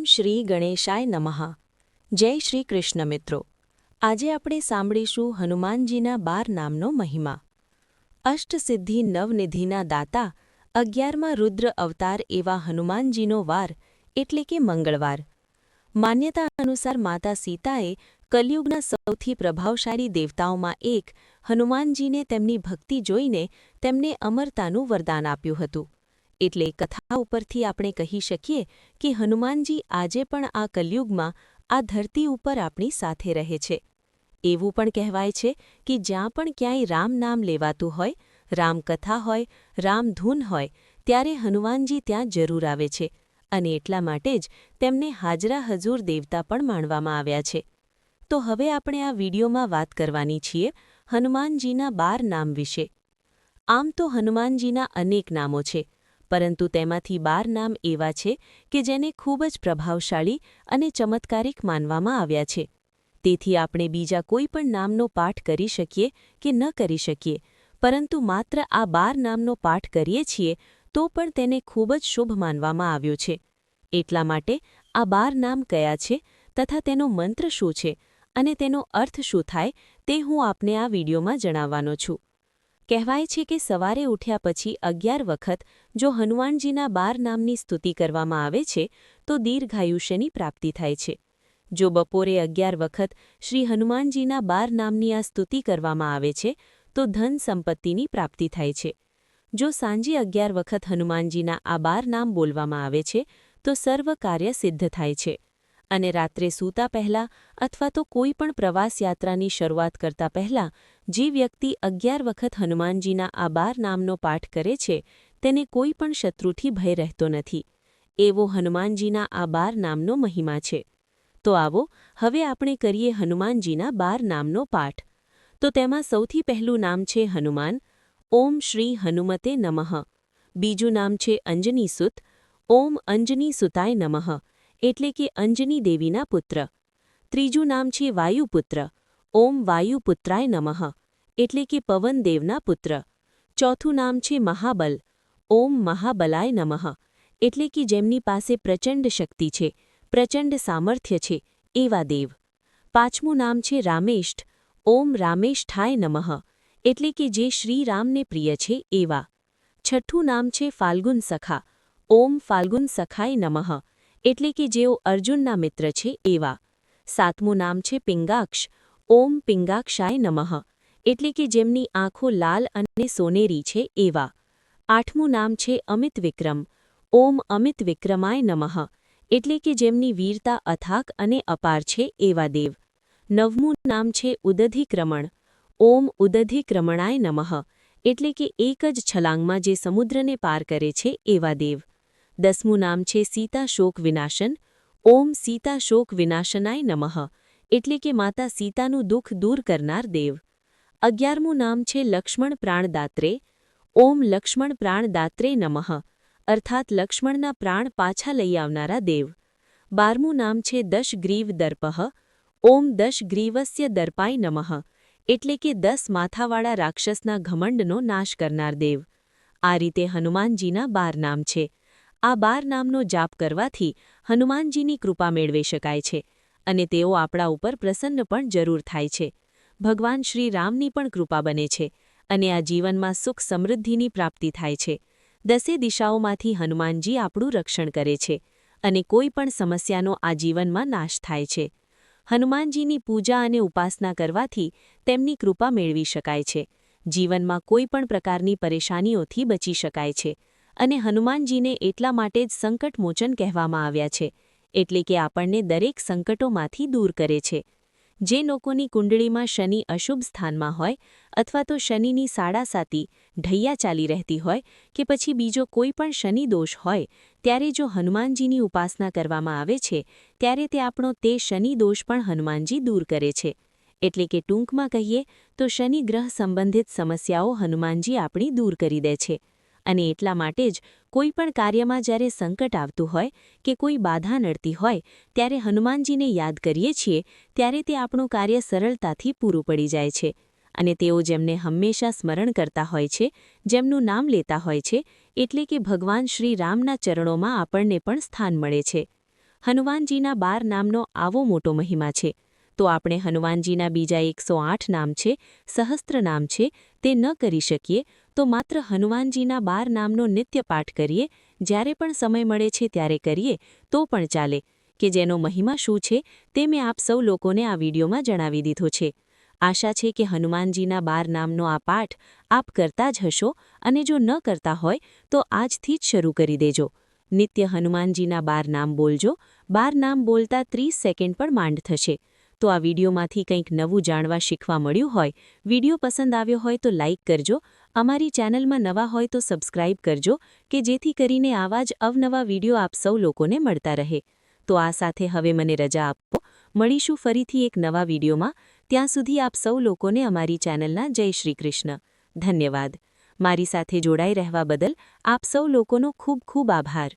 શ્રી ગણેશાય નમઃ. જય શ્રી કૃષ્ણ મિત્રો. આજે આપણે સાંભળીશું હનુમાનજીના 12 નામનો મહિમા. અષ્ટસિદ્ધિ નવનિધિના દાતા 11મા રુદ્ર અવતાર એવા હનુમાનજીનો વાર એટલે કે મંગળવાર. માન્યતા અનુસાર માતા સીતાએ કલયુગના સૌથી પ્રભાવશાળી દેવતાઓમાં એક હનુમાનજીને તેમની ભક્તિ જોઈને તેમને અમરતાનું વરદાન આપ્યું હતું. એટલે કથા ઉપરથી આપણે કહી શકીએ કે હનુમાનજી આજે પણ આ કલયુગમાં આ ધરતી ઉપર આપણી સાથે રહે છે. એવું પણ કહેવાય છે કે જ્યાં પણ ક્યાંય રામ નામ લેવાતું હોય, રામકથા હોય, રામધૂન હોય, ત્યારે હનુમાનજી ત્યાં જરૂર આવે છે અને એટલા માટે જ તેમને હાજરા હજૂર દેવતા પણ માનવામાં આવ્યા છે. તો હવે આપણે આ વિડીયોમાં વાત કરવાની છીએ હનુમાનજીના 12 નામ વિશે. આમ તો હનુમાનજીના અનેક નામો છે, પરંતુ તેમાંથી 12 નામ એવા છે કે જેને ખૂબ જ પ્રભાવશાળી અને ચમત્કારિક માનવામાં આવ્યા છે. તેથી આપણે બીજા કોઈ પણ નામનો પાઠ કરી શકીએ કે ન કરી શકીએ, પરંતુ માત્ર આ 12 નામનો પાઠ કરીએ છીએ તો પણ તેને ખૂબ જ શુભ માનવામાં આવ્યો છે. એટલા માટે આ 12 નામ કયા છે તથા તેનો મંત્ર શું છે અને તેનો અર્થ શું થાય તે હું આપને આ વિડીયોમાં જણાવવાનો છું. કહેવાય છે કે સવારે ઉઠ્યા પછી 11 વખત જો હનુમાનજીના 12 નામની સ્તુતિ કરવામાં આવે છે તો દીર્ઘાયુષ્યની પ્રાપ્તિ થાય છે. જો બપોરે 11 વખત શ્રી હનુમાનજીના 12 નામની આ સ્તુતિ કરવામાં આવે છે તો ધન સંપત્તિની પ્રાપ્તિ થાય છે. જો સાંજે 11 વખત હનુમાનજીના આ 12 નામ બોલવામાં આવે છે તો સર્વ કાર્ય સિદ્ધ થાય છે. અને રાત્રે સૂતા પહેલાં અથવા તો કોઈ પણ પ્રવાસ યાત્રાની શરૂઆત કરતા પહેલાં જે વ્યક્તિ 11 વખત હનુમાનજીના આ 12 નામનો પાઠ કરે છે તેને કોઈ પણ શત્રુથી ભય રહેતો નથી. એવો હનુમાનજીના આ 12 નામનો મહિમા છે. તો આવો હવે આપણે કરીએ હનુમાનજીના 12 નામનો પાઠ. તો તેમાં સૌથી પહેલું નામ છે હનુમાન. ઓમ શ્રી હનુમતે નમઃ. બીજું નામ છે અંજનીસુત. ઓમ અંજનીસુતાય નમઃ, એટલે કે અંજની દેવીના પુત્ર. ત્રીજું નામ છે વાયુપુત્ર. ઓમ વાયુપુત્રાય નમઃ, એટલે કે પવનદેવના પુત્ર. ચોથું નામ છે મહાબલ. ઓમ મહાબલાય નમઃ, એટલે કે જેમની પાસે પ્રચંડ શક્તિ છે, પ્રચંડ સામર્થ્ય છે એવા દેવ. પાંચમું નામ છે રામેષ્ઠ. ઓમ રામેષ્ઠાય નમઃ, એટલે કે જે શ્રીરામને પ્રિય છે એવા. છઠ્ઠું નામ છે ફાલ્ગુન સખા. ઓમ ફાલ્ગુન સખાય નમઃ, એટલે કે જેઓ અર્જુનના મિત્ર છે એવા. સાતમું નામ છે પિંગાક્ષ. ઓમ પિંગાક્ષાય નમઃ, એટલે કે જેમની આંખો લાલ અને સોનેરી છે એવા. આઠમું નામ છે અમિત વિક્રમ. ઓમ અમિત વિક્રમાય નમઃ, એટલે કે જેમની વીરતા અથાક અને અપાર છે એવા દેવ. નવમું નામ છે ઉદધિક્રમણ. ઓમ ઉદધિક્રમણાય નમઃ, એટલે કે એક જ છલાંગમાં જે સમુદ્રને પાર કરે છે એવા દેવ. 10મું નામ છે સીતા શોક વિનાશન. ઓમ સીતા શોક વિનાશનાય નમઃ, એટલે કે માતા સીતાનું દુઃખ દૂર કરનાર દેવ. 11મું નામ છે લક્ષ્મણ પ્રાણદાત્રે. ઓમ લક્ષ્મણ પ્રાણદાત્રે નમઃ, અર્થાત લક્ષ્મણના પ્રાણ પાછા લઈ આવનારા દેવ. 12મું નામ છે દશગ્રીવ દર્પઃ. ઓમ દશગ્રીવસ્ય દર્પાય નમઃ, એટલે કે 10 માથાવાળા રાક્ષસના ઘમંડનો નાશ કરનાર દેવ. આ રીતે હનુમાનજીના 12 નામ છે. આ 12 નામનો જાપ કરવાથી હનુમાનજીની કૃપા મેળવી શકાય છે અને તેઓ આપણા ઉપર પ્રસન્ન પણ જરૂર થાય છે. ભગવાન શ્રી રામની પણ કૃપા બને છે અને આ જીવનમાં સુખ સમૃદ્ધિની પ્રાપ્તિ થાય છે. 10 દિશાઓમાંથી હનુમાનજી આપણું રક્ષણ કરે છે અને કોઈ પણ સમસ્યાનો આ જીવનમાં નાશ થાય છે. હનુમાનજીની પૂજા અને ઉપાસના કરવાથી તેમની કૃપા મેળવી શકાય છે. જીવનમાં કોઈ પણ પ્રકારની પરેશાનીઓથી બચી શકાય છે અને હનુમાનજીને એટલા માટે જ સંકટમોચન કહેવામાં આવ્યા છે, એટલે કે આપણને દરેક સંકટોમાંથી દૂર કરે છે. જે લોકોની કુંડળીમાં શનિ અશુભ સ્થાનમાં હોય અથવા તો શનિની સાડાસાતી ઢૈયા ચાલી રહેતી હોય કે પછી બીજો કોઈ પણ શનિ દોષ હોય, ત્યારે જો હનુમાનજીની ઉપાસના કરવામાં આવે છે ત્યારે તે આપણો તે શનિ દોષ પણ હનુમાનજી દૂર કરે છે. એટલે કે ટૂંકમાં કહીએ તો શનિ ગ્રહ સંબંધિત સમસ્યાઓ હનુમાનજી આપણી દૂર કરી દે છે. અને એટલા માટે જ કોઈ પણ કાર્યમાં જ્યારે સંકટ આવતું હોય કે કોઈ બાધા નડતી હોય ત્યારે હનુમાનજીને યાદ કરીએ છીએ ત્યારે તે આપણું કાર્ય સરળતાથી પૂરું પડી જાય છે. અને તેઓ જેમને હંમેશા સ્મરણ કરતા હોય છે, જેમનું નામ લેતા હોય છે, એટલે કે ભગવાન શ્રી રામના ચરણોમાં આપણને પણ સ્થાન મળે છે. હનુમાનજીના 12 નામનો આવો મોટો મહિમા છે, તો આપણે હનુમાનજીના બીજા 108 નામ છે, સહસ્ત્ર નામ છે, તે ન કરી શકીએ તો માત્ર હનુમાનજીના 12 નામનો નિત્ય પાઠ કરીએ, જ્યારે પણ સમય મળે છે ત્યારે કરીએ તો પણ ચાલે, કે જેનો મહિમા શું છે તે મેં આપ સૌ લોકોને આ વિડીયોમાં જણાવી દીધો છે. આશા છે કે હનુમાનજીના 12 નામનો આ પાઠ આપ કરતા જ હશો, અને જો ન કરતા હોય તો આજથી જ શરૂ કરી દેજો. નિત્ય હનુમાનજીના 12 નામ બોલજો. 12 નામ બોલતા 30 સેકન્ડ પણ માંડ થશે. તો આ વિડીયોમાંથી કંઈક નવું જાણવા શીખવા મળ્યું હોય, વિડીયો પસંદ આવ્યો હોય તો લાઇક કરજો, અમારી ચેનલમાં નવા હોય તો સબસ્ક્રાઇબ કરજો, કે જેથી કરીને આવા જ અવનવા વિડીયો આપ સૌ લોકોને મળતા રહે. તો આ સાથે હવે મને રજા આપો. મળીશું ફરીથી એક નવા વિડીયોમાં. ત્યાં સુધી આપ સૌ લોકોને અમારી ચેનલના જય શ્રી કૃષ્ણ. ધન્યવાદ. મારી સાથે જોડાઈ રહેવા બદલ આપ સૌ લોકોનો ખૂબ ખૂબ આભાર.